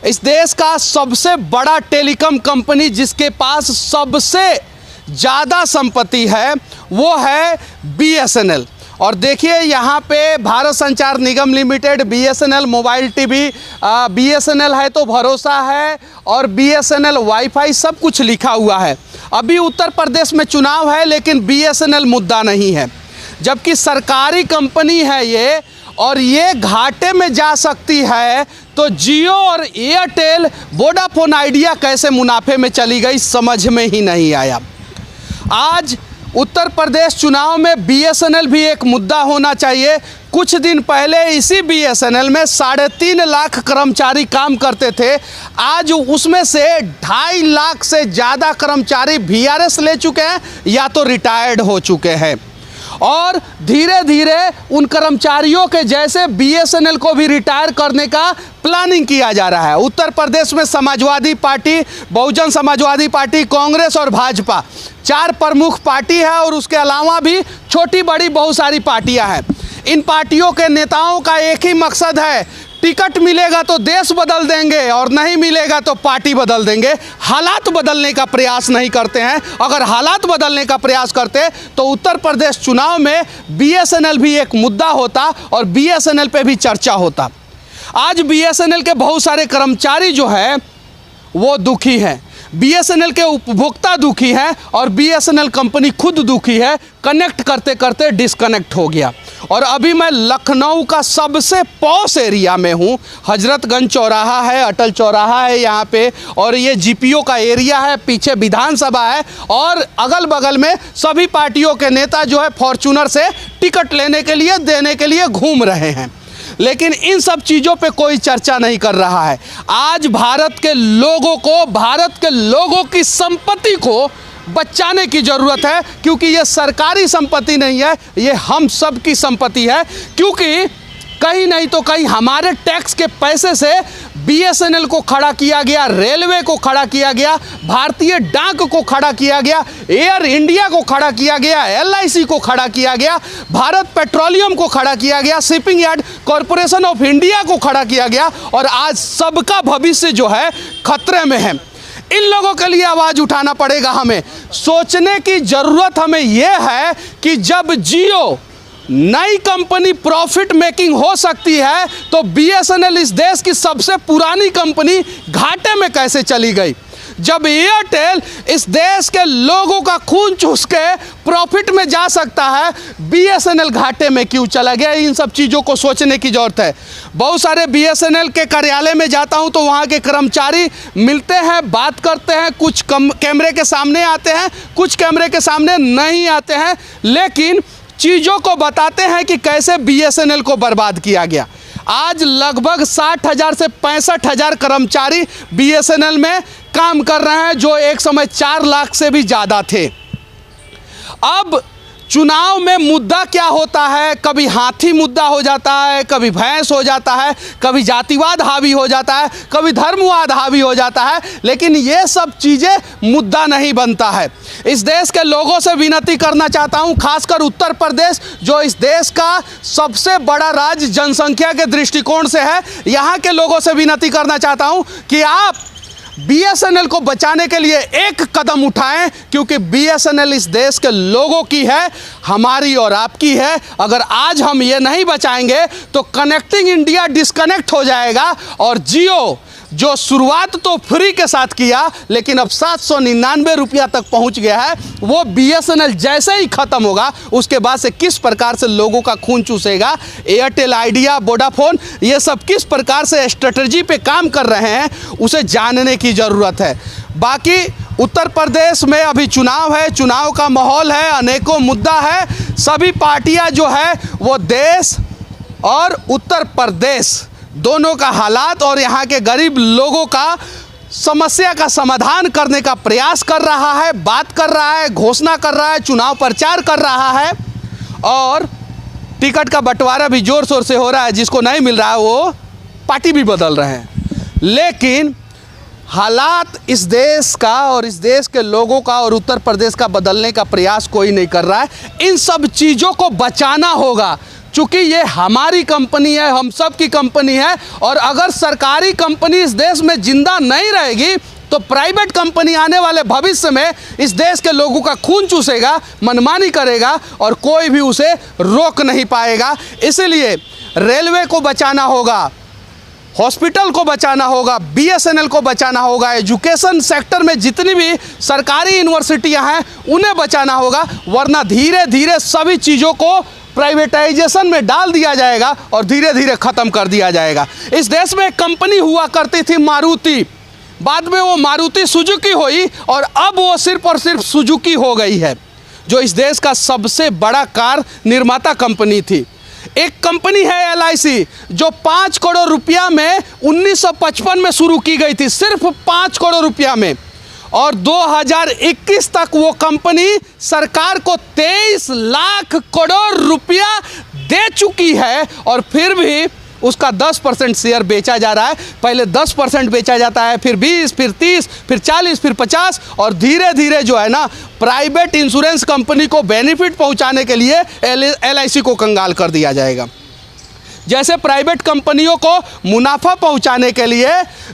इस देश का सबसे बड़ा टेलीकॉम कंपनी जिसके पास सबसे ज़्यादा संपत्ति है वो है BSNL। और देखिए यहाँ पे Bharat Sanchar Nigam limited, BSNL mobile TV, BSNL है तो भरोसा है और BSNL वाईफाई सब कुछ लिखा हुआ है। अभी उत्तर प्रदेश में चुनाव है लेकिन BSNL मुद्दा नहीं है, जबकि सरकारी कंपनी है ये और ये घाटे में जा सकती है। तो जियो और एयरटेल, वोडाफोन आइडिया कैसे मुनाफे में चली गई समझ में ही नहीं आया। आज उत्तर प्रदेश चुनाव में BSNL भी एक मुद्दा होना चाहिए। कुछ दिन पहले इसी BSNL में 3.5 लाख कर्मचारी काम करते थे। आज उसमें से 2.5 लाख से ज़्यादा कर्मचारी VRS ले चुके हैं या तो रिटायर्ड हो चुके हैं। और धीरे धीरे उन कर्मचारियों के जैसे BSNL को भी रिटायर करने का प्लानिंग किया जा रहा है। उत्तर प्रदेश में समाजवादी पार्टी, बहुजन समाजवादी पार्टी, कांग्रेस और भाजपा 4 प्रमुख पार्टी है और उसके अलावा भी छोटी बड़ी बहुत सारी पार्टियां हैं। इन पार्टियों के नेताओं का एक ही मकसद है, टिकट मिलेगा तो देश बदल देंगे और नहीं मिलेगा तो पार्टी बदल देंगे। हालात बदलने का प्रयास नहीं करते हैं। अगर हालात बदलने का प्रयास करते तो उत्तर प्रदेश चुनाव में BSNL भी एक मुद्दा होता और BSNL पे भी चर्चा होता। आज BSNL के बहुत सारे कर्मचारी जो है वो दुखी हैं, BSNL के उपभोक्ता दुखी हैं और BSNL कंपनी खुद दुखी है। कनेक्ट करते करते डिस्कनेक्ट हो गया। और अभी मैं लखनऊ का सबसे पॉश एरिया में हूँ। हजरतगंज चौराहा है, अटल चौराहा है यहाँ पे, और ये GPO का एरिया है, पीछे विधानसभा है और अगल बगल में सभी पार्टियों के नेता जो है फॉर्च्यूनर से टिकट लेने के लिए, देने के लिए घूम रहे हैं। लेकिन इन सब चीज़ों पे कोई चर्चा नहीं कर रहा है। आज भारत के लोगों को, भारत के लोगों की संपत्ति को बचाने की ज़रूरत है, क्योंकि ये सरकारी संपत्ति नहीं है, ये हम सब की संपत्ति है। क्योंकि कहीं नहीं तो कहीं हमारे टैक्स के पैसे से BSNL को खड़ा किया गया, रेलवे को खड़ा किया गया, भारतीय डाक को खड़ा किया गया, एयर इंडिया को खड़ा किया गया, LIC को खड़ा किया गया, भारत पेट्रोलियम को खड़ा किया गया, shipping yard corporation of India को खड़ा किया गया और आज सबका भविष्य जो है खतरे में है। इन लोगों के लिए आवाज़ उठाना पड़ेगा। हमें सोचने की ज़रूरत हमें यह है कि जब जियो नई कंपनी प्रॉफिट मेकिंग हो सकती है तो BSNL इस देश की सबसे पुरानी कंपनी घाटे में कैसे चली गई। जब एयरटेल इस देश के लोगों का खून चूस के प्रॉफिट में जा सकता है, BSNL घाटे में क्यों चला गया। इन सब चीज़ों को सोचने की ज़रूरत है। बहुत सारे BSNL के कार्यालय में जाता हूं तो वहां के कर्मचारी मिलते हैं, बात करते हैं, कुछ कैमरे के सामने आते हैं, कुछ कैमरे के सामने नहीं आते हैं, लेकिन चीज़ों को बताते हैं कि कैसे BSNL को बर्बाद किया गया। आज लगभग 60,000 से 65,000 कर्मचारी BSNL में काम कर रहे हैं, जो एक समय 4 लाख से भी ज़्यादा थे। अब चुनाव में मुद्दा क्या होता है, कभी हाथी मुद्दा हो जाता है, कभी भैंस हो जाता है, कभी जातिवाद हावी हो जाता है, कभी धर्मवाद हावी हो जाता है, लेकिन ये सब चीज़ें मुद्दा नहीं बनता है। इस देश के लोगों से विनती करना चाहता हूँ, खासकर उत्तर प्रदेश जो इस देश का सबसे बड़ा राज्य जनसंख्या के दृष्टिकोण से है, यहाँ के लोगों से विनती करना चाहता हूँ कि आप BSNL को बचाने के लिए एक कदम उठाएं, क्योंकि BSNL इस देश के लोगों की है, हमारी और आपकी है। अगर आज हम ये नहीं बचाएंगे तो कनेक्टिंग इंडिया डिस्कनेक्ट हो जाएगा और जियो जो शुरुआत तो फ्री के साथ किया लेकिन अब 799 रुपया तक पहुंच गया है, वो BSNL जैसे ही ख़त्म होगा उसके बाद से किस प्रकार से लोगों का खून चूसेगा। एयरटेल, आइडिया, वोडाफोन ये सब किस प्रकार से स्ट्रेटजी पे काम कर रहे हैं उसे जानने की ज़रूरत है। बाकी उत्तर प्रदेश में अभी चुनाव है, चुनाव का माहौल है, अनेकों मुद्दा है। सभी पार्टियां जो है वो देश और उत्तर प्रदेश दोनों का हालात और यहाँ के गरीब लोगों का समस्या का समाधान करने का प्रयास कर रहा है, बात कर रहा है, घोषणा कर रहा है, चुनाव प्रचार कर रहा है और टिकट का बंटवारा भी जोर शोर से हो रहा है। जिसको नहीं मिल रहा है वो पार्टी भी बदल रहे हैं। लेकिन हालात इस देश का और इस देश के लोगों का और उत्तर प्रदेश का बदलने का प्रयास कोई नहीं कर रहा है। इन सब चीज़ों को बचाना होगा चूँकि ये हमारी कंपनी है, हम सब की कंपनी है, और अगर सरकारी कंपनी इस देश में जिंदा नहीं रहेगी तो प्राइवेट कंपनी आने वाले भविष्य में इस देश के लोगों का खून चूसेगा, मनमानी करेगा और कोई भी उसे रोक नहीं पाएगा। इसलिए रेलवे को बचाना होगा, हॉस्पिटल को बचाना होगा, बीएसएनएल को बचाना होगा, एजुकेशन सेक्टर में जितनी भी सरकारी यूनिवर्सिटियां हैं उन्हें बचाना होगा, वरना धीरे धीरे सभी चीज़ों को प्राइवेटाइजेशन में डाल दिया जाएगा और धीरे धीरे ख़त्म कर दिया जाएगा। इस देश में एक कंपनी हुआ करती थी मारुति, बाद में वो मारुति सुजुकी हुई और अब वो सिर्फ और सिर्फ सुजुकी हो गई है, जो इस देश का सबसे बड़ा कार निर्माता कंपनी थी। एक कंपनी है LIC, जो 5 करोड़ रुपया में 1955 में शुरू की गई थी, सिर्फ 5 करोड़ रुपया में, और 2021 तक वो कंपनी सरकार को 23 लाख करोड़ रुपया दे चुकी है, और फिर भी उसका 10% शेयर बेचा जा रहा है। पहले 10% बेचा जाता है, फिर 20, फिर 30, फिर 40, फिर 50, और धीरे धीरे जो है ना प्राइवेट इंश्योरेंस कंपनी को बेनिफिट पहुंचाने के लिए LIC को कंगाल कर दिया जाएगा। जैसे प्राइवेट कंपनियों को मुनाफा पहुंचाने के लिए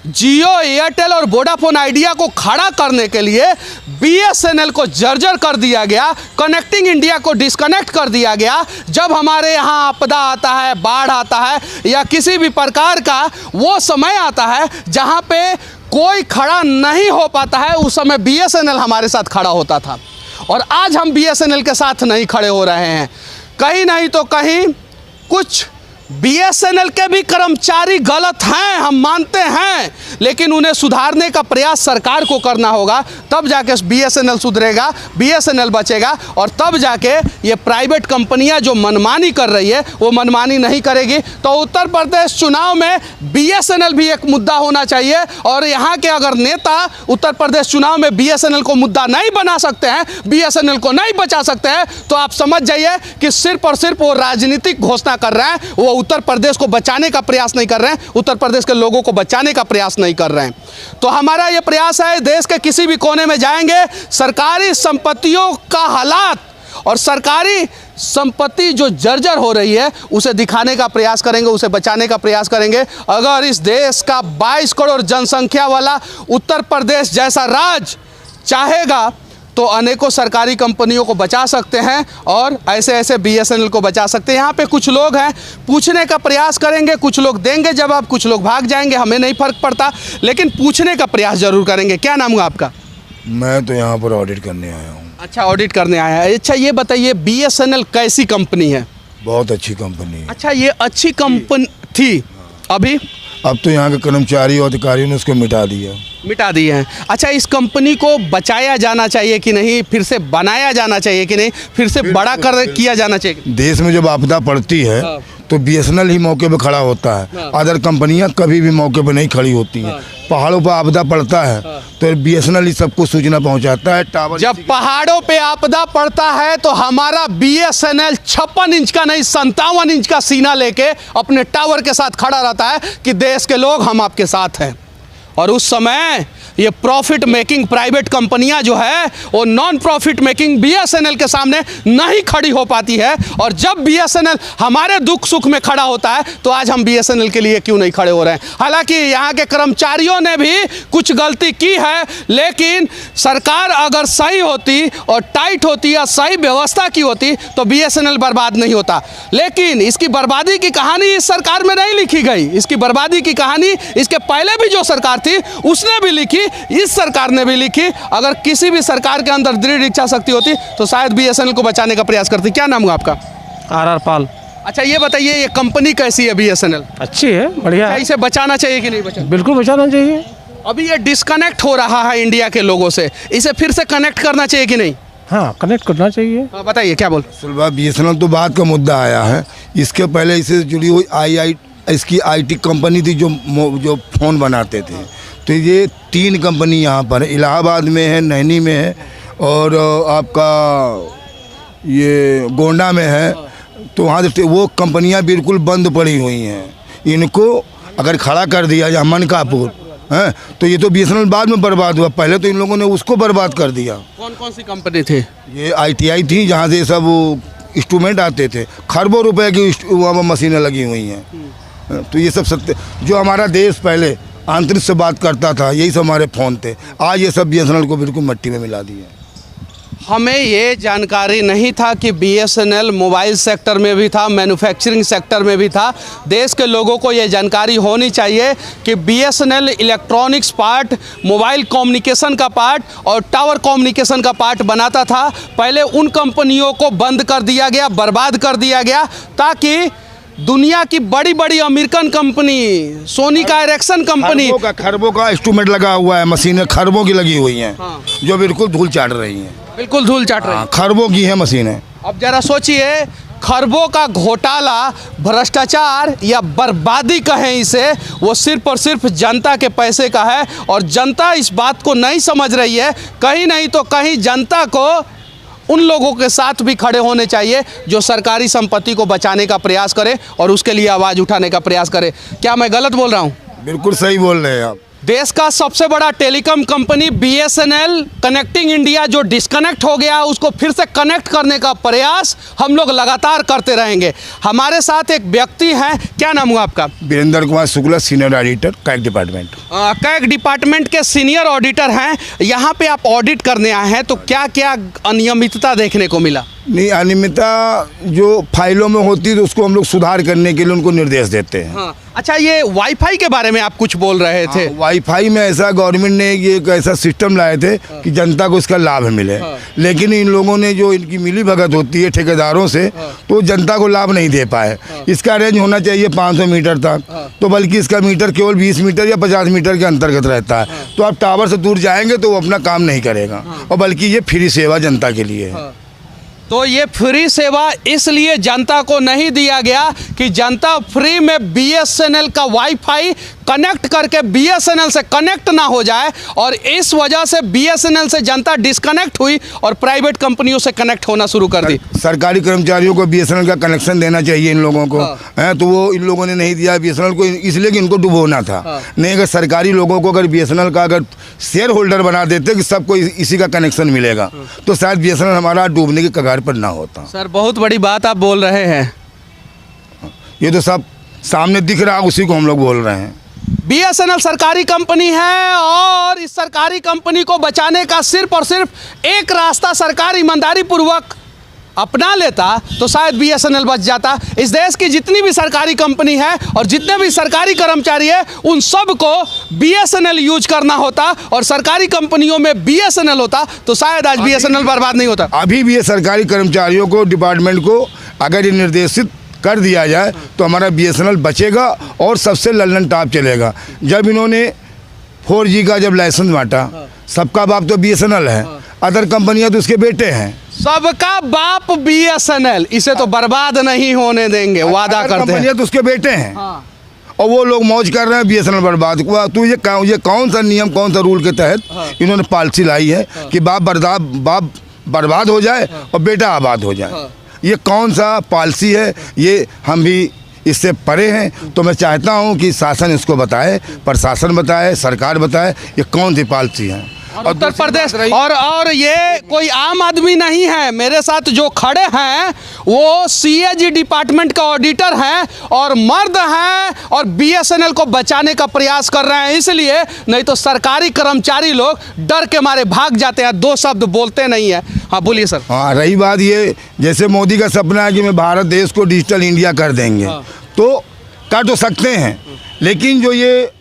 जियो, एयरटेल और वोडाफोन आइडिया को खड़ा करने के लिए BSNL को जर्जर कर दिया गया, कनेक्टिंग इंडिया को डिस्कनेक्ट कर दिया गया। जब हमारे यहाँ आपदा आता है, बाढ़ आता है या किसी भी प्रकार का वो समय आता है जहाँ पे कोई खड़ा नहीं हो पाता है, उस समय BSNL हमारे साथ खड़ा होता था, और आज हम BSNL के साथ नहीं खड़े हो रहे हैं। कहीं नहीं तो कहीं कुछ BSNL के भी कर्मचारी गलत हैं, हम मानते हैं, लेकिन उन्हें सुधारने का प्रयास सरकार को करना होगा, तब जाके BSNL सुधरेगा, BSNL बचेगा, और तब जाके ये प्राइवेट कंपनियां जो मनमानी कर रही है वो मनमानी नहीं करेगी। तो उत्तर प्रदेश चुनाव में BSNL भी एक मुद्दा होना चाहिए, और यहाँ के अगर नेता उत्तर प्रदेश चुनाव में BSNL को मुद्दा नहीं बना सकते हैं, BSNL को नहीं बचा सकते हैं, तो आप समझ जाइए कि सिर्फ और सिर्फ वो राजनीतिक घोषणा कर रहे हैं, वो उत्तर प्रदेश को बचाने का प्रयास नहीं कर रहे हैं, उत्तर प्रदेश के लोगों को बचाने का प्रयास नहीं कर रहे हैं। तो हमारा ये प्रयास है, देश के किसी भी कोने में जाएंगे, सरकारी संपत्तियों का हालात और सरकारी संपत्ति जो जर्जर हो रही है उसे दिखाने का प्रयास करेंगे, उसे बचाने का प्रयास करेंगे। अगर इस देश का 22 करोड़ जनसंख्या वाला उत्तर प्रदेश जैसा राज्य चाहेगा तो अनेकों सरकारी कंपनियों को बचा सकते हैं, और ऐसे ऐसे BSNL को बचा सकते हैं। यहाँ पे कुछ लोग हैं, पूछने का प्रयास करेंगे, कुछ लोग देंगे जवाब, कुछ लोग भाग जाएंगे, हमें नहीं फर्क पड़ता, लेकिन पूछने का प्रयास जरूर करेंगे। क्या नाम हुआ आपका? मैं तो यहाँ पर ऑडिट करने आया हूँ। अच्छा, ऑडिट करने आया है। अच्छा, ये बताइए BSNL कैसी कंपनी है? बहुत अच्छी कंपनी है। अच्छा, ये अच्छी कंपनी थी, अभी अब तो यहाँ के कर्मचारी और अधिकारियों ने उसको मिटा दिए हैं। अच्छा, इस कंपनी को बचाया जाना चाहिए कि नहीं, फिर से बनाया जाना चाहिए कि नहीं, फिर से बड़ा कर किया जाना चाहिए? देश में जब आपदा पड़ती है तो BSNL ही मौके पे खड़ा होता है, अदर कंपनियां कभी भी मौके पे नहीं खड़ी होती हैं। पहाड़ों पर आपदा पड़ता है तो BSNL ही सबको सूचना पहुंचाता है। टावर जब पहाड़ों पे आपदा पड़ता है तो हमारा BSNL 56 इंच का नहीं 57 इंच का सीना लेके अपने टावर के साथ खड़ा रहता है कि देश के लोग हम आपके साथ हैं। और उस समय ये प्रॉफिट मेकिंग प्राइवेट कंपनियां जो है वो नॉन प्रॉफिट मेकिंग BSNL के सामने नहीं खड़ी हो पाती है, और जब BSNL हमारे दुख सुख में खड़ा होता है तो आज हम BSNL के लिए क्यों नहीं खड़े हो रहे हैं। हालांकि यहाँ के कर्मचारियों ने भी कुछ गलती की है, लेकिन सरकार अगर सही होती और टाइट होती या सही व्यवस्था की होती तो BSNL बर्बाद नहीं होता। लेकिन इसकी बर्बादी की कहानी इस सरकार में नहीं लिखी गई, इसकी बर्बादी की कहानी इसके पहले भी जो सरकार थी उसने भी लिखी, इस सरकार ने भी लिखी। अगर किसी भी सरकार के अंदर दृढ़ इच्छा शक्ति होती तो शायद BSNL को बचाने का प्रयास करती। क्या नाम हुआ आपका? RR पाल। अच्छा, ये बताइए ये कंपनी कैसी है BSNL? अच्छी है, बढ़िया है। इसे बचाना चाहिए कि नहीं बचाना? बिल्कुल बचाना चाहिए। अभी ये डिस्कनेक्ट हो रहा है इंडिया के लोगों से, इसे फिर से कनेक्ट करना चाहिए कि नहीं? हाँ, कनेक्ट करना चाहिए। हाँ, बताइए क्या बोल? BSNL तो बात का मुद्दा आया है, इसके पहले इससे जुड़ी हुई इसकी IT कंपनी थी जो फ़ोन बनाते थे। तो ये 3 कंपनी यहाँ पर इलाहाबाद में है, नैनी में है, और आपका ये गोंडा में है। तो वहाँ वो कंपनियाँ बिल्कुल बंद पड़ी हुई हैं। इनको अगर खड़ा कर दिया या मनकापुर है तो ये तो BSNL बाद में बर्बाद हुआ, पहले तो इन लोगों ने उसको बर्बाद कर दिया। कौन कौन सी कंपनी थी? ये ITI थी, जहाँ से सब इंस्ट्रूमेंट आते थे, खरबों रुपए की वहाँ मशीनें लगी हुई हैं। तो ये सब सत्य, जो हमारा देश पहले आंतरिक से बात करता था, यही सब हमारे फ़ोन थे। आज ये सब BSNL को बिल्कुल मिट्टी में मिला दिए। हमें ये जानकारी नहीं था कि BSNL मोबाइल सेक्टर में भी था, मैन्युफैक्चरिंग सेक्टर में भी था। देश के लोगों को ये जानकारी होनी चाहिए कि BSNL electronics part, mobile communication का पार्ट और टावर कम्युनिकेशन का पार्ट बनाता था। पहले उन कंपनियों को बंद कर दिया गया, बर्बाद कर दिया गया, ताकि दुनिया की बड़ी बड़ी अमेरिकन कंपनी, सोनी का इरेक्शन कंपनी, खरबों का इंस्ट्रूमेंट लगा हुआ है, मशीनें खरबों की लगी हुई हैं। हाँ। जो बिल्कुल धूल चाट रही हैं, बिल्कुल धूल चाट रही है। खरबों की है मशीनें। अब जरा सोचिए, खरबों का घोटाला, भ्रष्टाचार या बर्बादी कहें इसे, वो सिर्फ और सिर्फ जनता के पैसे का है। और जनता इस बात को नहीं समझ रही है। कहीं नहीं तो कहीं जनता को उन लोगों के साथ भी खड़े होने चाहिए जो सरकारी संपत्ति को बचाने का प्रयास करें और उसके लिए आवाज़ उठाने का प्रयास करें। क्या मैं गलत बोल रहा हूँ? बिल्कुल सही बोल रहे हैं आप। देश का सबसे बड़ा telecom company BSNL connecting India जो डिस्कनेक्ट हो गया, उसको फिर से कनेक्ट करने का प्रयास हम लोग लगातार करते रहेंगे। हमारे साथ एक व्यक्ति हैं, क्या नाम हुआ आपका? Virendra Kumar Shukla, senior auditor, CAG department. CAG department के सीनियर ऑडिटर हैं। यहाँ पे आप ऑडिट करने आए हैं, तो क्या क्या अनियमितता देखने को मिला? नहीं, अनियमितता जो फाइलों में होती है तो उसको हम लोग सुधार करने के लिए उनको निर्देश देते हैं। हाँ। अच्छा, ये वाईफाई के बारे में आप कुछ बोल रहे थे। वाईफाई में ऐसा गवर्नमेंट ने ये एक ऐसा सिस्टम लाए थे कि जनता को इसका लाभ मिले। लेकिन इन लोगों ने जो इनकी मिली भगत होती है ठेकेदारों से, तो जनता को लाभ नहीं दे पाए। इसका रेंज होना चाहिए 500 मीटर तक, तो बल्कि इसका मीटर केवल 20 मीटर या 50 मीटर के अंतर्गत रहता है। तो आप टावर से दूर जाएंगे तो वो अपना काम नहीं करेगा, और बल्कि ये फ्री सेवा जनता के लिए है। तो ये फ्री सेवा इसलिए जनता को नहीं दिया गया कि जनता फ्री में BSNL का वाईफाई कनेक्ट करके BSNL से कनेक्ट ना हो जाए, और इस वजह से BSNL से जनता डिस्कनेक्ट हुई और प्राइवेट कंपनियों से कनेक्ट होना शुरू कर दी। सरकारी कर्मचारियों को BSNL का कनेक्शन देना चाहिए इन लोगों को, हैं, तो वो इन लोगों ने नहीं दिया BSNL को, इसलिए कि इनको डुबोना था। नहीं, अगर सरकारी लोगों को अगर BSNL का अगर शेयर होल्डर बना देते कि सबको इसी का कनेक्शन मिलेगा, तो शायद BSNL हमारा डूबने की कगार पर ना होता। सर, बहुत बड़ी बात आप बोल रहे हैं। ये तो सब सामने दिख रहा है, उसी को हम लोग बोल रहे हैं। BSNL सरकारी कंपनी है, और इस सरकारी कंपनी को बचाने का सिर्फ और सिर्फ एक रास्ता सरकार ईमानदारी पूर्वक अपना लेता तो शायद BSNL बच जाता। इस देश की जितनी भी सरकारी कंपनी है और जितने भी सरकारी कर्मचारी है, उन सब को BSNL यूज करना होता, और सरकारी कंपनियों में BSNL होता तो शायद आज BSNL बर्बाद नहीं होता। अभी भी ये सरकारी कर्मचारियों को, डिपार्टमेंट को अगर ये निर्देशित कर दिया जाए तो हमारा BSNL बचेगा और सबसे लल्लन टॉप चलेगा। जब इन्होंने 4G का जब लाइसेंस बांटा, सबका बाप तो BSNL है, अदर कंपनियां तो उसके बेटे हैं। सबका बाप BSNL, इसे तो बर्बाद नहीं होने देंगे, वादा करते हैं। कंपनियां तो उसके बेटे हैं। और वो लोग मौज कर रहे हैं, BSNL बर्बाद हुआ। तो ये कौन सा नियम, कौन सा रूल के तहत इन्होंने पॉलिसी लाई है कि बाप बर्बाद हो जाए और बेटा आबाद हो जाए? ये कौन सा पॉलिसी है? ये हम भी इससे परे हैं। तो मैं चाहता हूं कि शासन इसको बताए, प्रशासन बताए, सरकार बताए ये कौन सी पॉलिसी है। और उत्तर प्रदेश और ये कोई आम आदमी नहीं है। मेरे साथ जो खड़े हैं वो CAG डिपार्टमेंट का ऑडिटर हैं और मर्द हैं, और BSNL को बचाने का प्रयास कर रहे हैं। इसलिए, नहीं तो सरकारी कर्मचारी लोग डर के मारे भाग जाते हैं, दो शब्द बोलते नहीं है। हाँ, बोलिए सर। हाँ, रही बात ये, जैसे मोदी का सपना है कि मैं भारत देश को डिजिटल इंडिया कर देंगे, तो कर तो सकते हैं, लेकिन जो ये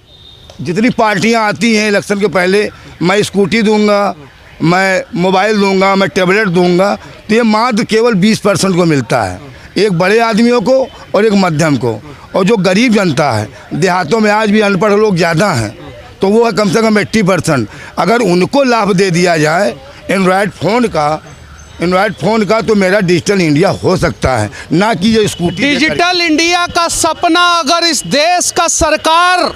जितनी पार्टियां आती हैं इलेक्शन के पहले, मैं स्कूटी दूंगा, मैं मोबाइल दूंगा, मैं टैबलेट दूंगा, तो ये मात्र केवल 20% को मिलता है, एक बड़े आदमियों को और एक मध्यम को। और जो गरीब जनता है, देहातों में आज भी अनपढ़ लोग ज़्यादा हैं, तो वो है कम से कम 80%। अगर उनको लाभ दे दिया जाए एंड्रॉयड फ़ोन का, तो मेरा डिजिटल इंडिया हो सकता है, ना कि ये स्कूटी। डिजिटल इंडिया का सपना अगर इस देश का सरकार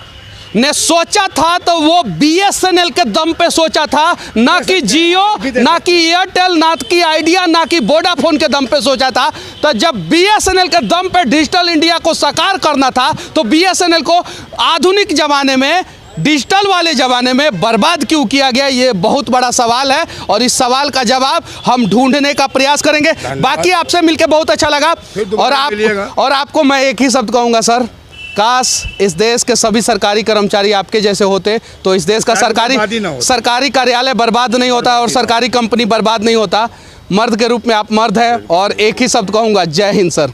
ने सोचा था तो वो BSNL के दम पे सोचा था, ना कि जियो, ना कि एयरटेल, ना कि आइडिया, ना कि वोडाफोन के दम पे सोचा था। तो जब BSNL के दम पे डिजिटल इंडिया को साकार करना था, तो BSNL को आधुनिक ज़माने में डिजिटल वाले ज़माने में बर्बाद क्यों किया गया, ये बहुत बड़ा सवाल है और इस सवाल का जवाब हम ढूंढने का प्रयास करेंगे। बाकी आपसे मिलकर बहुत अच्छा लगा और आपको मैं एक ही शब्द कहूँगा सर, काश इस देश के सभी सरकारी कर्मचारी आपके जैसे होते तो इस देश का सरकारी कार्यालय बर्बाद नहीं होता और सरकारी कंपनी बर्बाद नहीं होता। मर्द के रूप में आप मर्द हैं और एक ही शब्द कहूँगा, जय हिंद सर।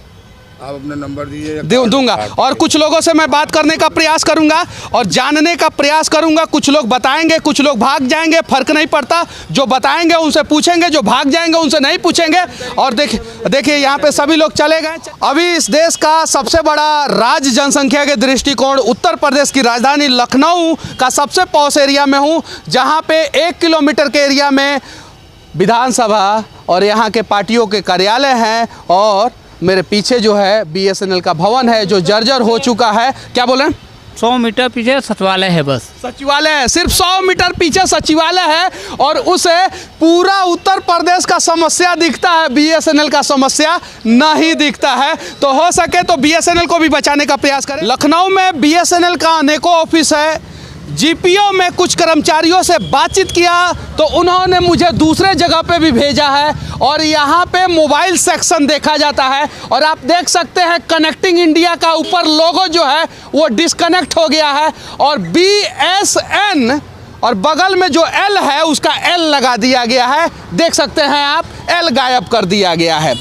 आप अपना नंबर दीजिए, दूंगा और कुछ लोगों से मैं बात करने का प्रयास करूंगा और जानने का प्रयास करूंगा। कुछ लोग बताएंगे, कुछ लोग भाग जाएंगे, फर्क नहीं पड़ता। जो बताएंगे उनसे पूछेंगे, जो भाग जाएंगे उनसे नहीं पूछेंगे। और देखिए यहाँ पे सभी लोग चले गए। अभी इस देश का सबसे बड़ा राज्य जनसंख्या के दृष्टिकोण उत्तर प्रदेश की राजधानी लखनऊ का सबसे पॉश एरिया में हूँ, जहाँ पे 1 किलोमीटर के एरिया में विधानसभा और यहाँ के पार्टियों के कार्यालय हैं और मेरे पीछे जो है BSNL का भवन है जो जर्जर हो चुका है। क्या बोलें, 100 मीटर पीछे सचिवालय है, बस सचिवालय है, सिर्फ 100 मीटर पीछे सचिवालय है और उसे पूरा उत्तर प्रदेश का समस्या दिखता है, BSNL का समस्या नहीं दिखता है। तो हो सके तो BSNL को भी बचाने का प्रयास करें। लखनऊ में BSNL का अनेकों ऑफिस है। GPO में कुछ कर्मचारियों से बातचीत किया तो उन्होंने मुझे दूसरे जगह पे भी भेजा है और यहाँ पे मोबाइल सेक्शन देखा जाता है और आप देख सकते हैं कनेक्टिंग इंडिया का ऊपर लोगो जो है वो डिस्कनेक्ट हो गया है और BSN और बगल में जो L है उसका L लगा दिया गया है। देख सकते हैं आप, L गायब कर दिया गया है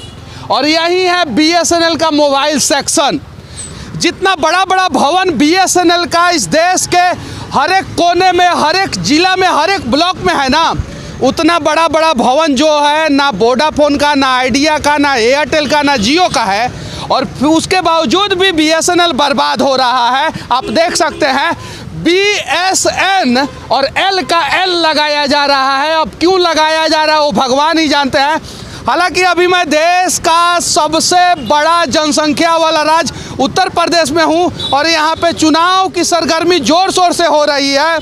और यही है BSNL का मोबाइल सेक्शन। जितना बड़ा बड़ा भवन BSNL का इस देश के हर एक कोने में, हर एक जिला में, हर एक ब्लॉक में है ना, उतना बड़ा बड़ा भवन जो है ना वोडाफोन का, ना आइडिया का, ना एयरटेल का, ना जियो का है और उसके बावजूद भी BSNL बर्बाद हो रहा है। आप देख सकते हैं BSN और L का L लगाया जा रहा है। अब क्यों लगाया जा रहा है वो भगवान ही जानते हैं। हालांकि अभी मैं देश का सबसे बड़ा जनसंख्या वाला राज्य उत्तर प्रदेश में हूं और यहाँ पे चुनाव की सरगर्मी जोर शोर से हो रही है।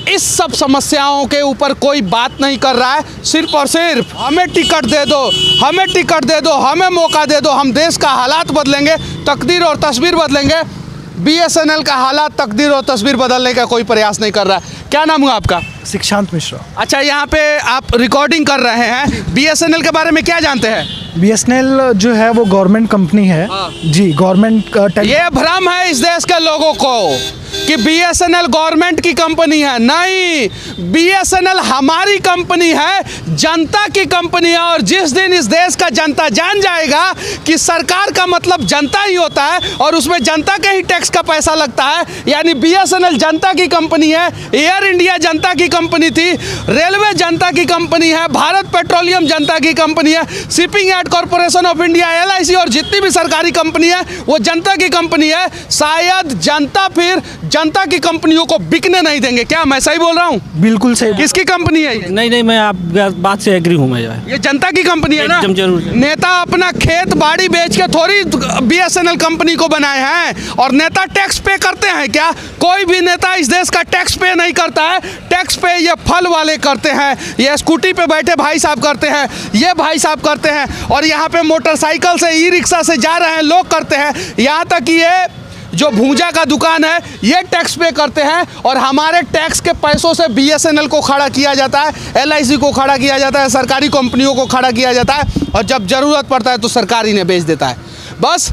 इस सब समस्याओं के ऊपर कोई बात नहीं कर रहा है। सिर्फ और सिर्फ हमें टिकट दे दो, हमें टिकट दे दो, हमें मौका दे दो, हम देश का हालात बदलेंगे, तकदीर और तस्वीर बदलेंगे। BSNL का हालात, तकदीर और तस्वीर बदलने का कोई प्रयास नहीं कर रहा है। क्या नाम हुआ आपका? शिक्षांत मिश्रा। अच्छा, यहाँ पे आप रिकॉर्डिंग कर रहे हैं, BSNL के बारे में क्या जानते हैं? BSNL जो है वो गवर्नमेंट कंपनी है जी, गवर्नमेंट। ये भ्रम है इस देश के लोगों को कि BSNL गवर्नमेंट की कंपनी है। नहीं, BSNL हमारी कंपनी है, जनता की कंपनी है और जिस दिन इस देश का जनता जान जाएगा कि सरकार का मतलब जनता ही होता है और उसमें जनता के ही टैक्स का पैसा लगता है, यानी BSNL जनता की कंपनी है, एयर इंडिया जनता की कंपनी थी, रेलवे जनता की कंपनी है, भारत पेट्रोलियम जनता की कंपनी है, शिपिंग एड कॉर्पोरेशन ऑफ इंडिया, LIC और जितनी भी सरकारी कंपनी है वो जनता की कंपनी है। शायद जनता फिर जनता की कंपनियों को बिकने नहीं देंगे। क्या मैं सही बोल रहा हूँ? बिल्कुल सही। किसकी कंपनी है ये? नहीं, मैं आप बात से एग्री हूँ। मैं ये जनता की कंपनी है ना? जरूर। नेता अपना खेत बाड़ी बेच के थोड़ी BSNL कंपनी को बनाए हैं और नेता टैक्स पे करते हैं क्या? कोई भी नेता इस देश का टैक्स पे नहीं करता है। टैक्स पे ये फल वाले करते हैं, ये स्कूटी पे बैठे भाई साहब करते हैं, ये भाई साहब करते हैं और यहाँ पे मोटरसाइकिल से, ई-रिक्शा से जा रहे हैं लोग करते हैं। यहाँ तक कि ये जो भूजा का दुकान है ये टैक्स पे करते हैं और हमारे टैक्स के पैसों से BSNL को खड़ा किया जाता है, LIC को खड़ा किया जाता है, सरकारी कंपनियों को खड़ा किया जाता है और जब ज़रूरत पड़ता है तो सरकार इन्हें बेच देता है। बस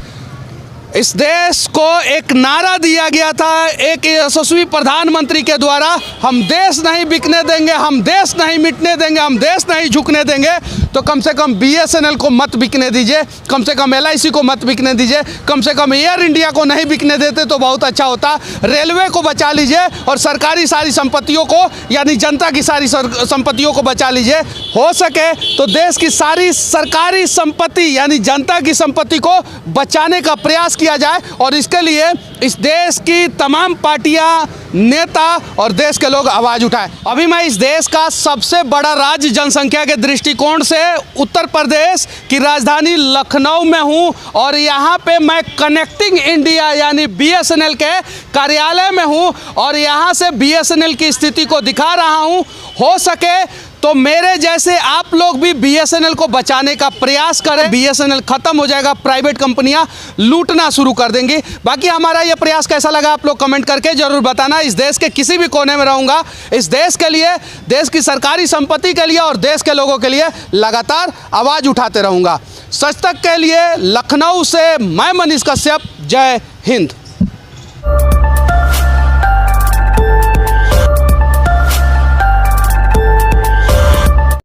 इस देश को एक नारा दिया गया था एक यशस्वी प्रधानमंत्री के द्वारा, हम देश नहीं बिकने देंगे, हम देश नहीं मिटने देंगे, हम देश नहीं झुकने देंगे। तो कम से कम BSNL को मत बिकने दीजिए, कम से कम LIC को मत बिकने दीजिए, कम से कम एयर इंडिया को नहीं बिकने देते तो बहुत अच्छा होता। रेलवे को बचा लीजिए और सरकारी सारी संपत्तियों को, यानी जनता की सारी संपत्तियों को बचा लीजिए। हो सके तो देश की सारी सरकारी संपत्ति यानी जनता की संपत्ति को बचाने का प्रयास किया जाए और इसके लिए इस देश की तमाम पार्टियां, नेता और देश के लोग आवाज उठाएं। अभी मैं इस देश का सबसे बड़ा राज्य जनसंख्या के दृष्टिकोण से उत्तर प्रदेश की राजधानी लखनऊ में हूं और यहां पे मैं कनेक्टिंग इंडिया यानी BSNL के कार्यालय में हूं और यहां से BSNL की स्थिति को दिखा रहा हूं। हो सके तो मेरे जैसे आप लोग भी बीएसएनएल को बचाने का प्रयास करें। बीएसएनएल खत्म हो जाएगा, प्राइवेट कंपनियां लूटना शुरू कर देंगी। बाकी हमारा यह प्रयास कैसा लगा आप लोग कमेंट करके जरूर बताना। इस देश के किसी भी कोने में रहूंगा, इस देश के लिए, देश की सरकारी संपत्ति के लिए और देश के लोगों के लिए लगातार आवाज उठाते रहूंगा। सच तक के लिए लखनऊ से मैं मनीष कश्यप, जय हिंद।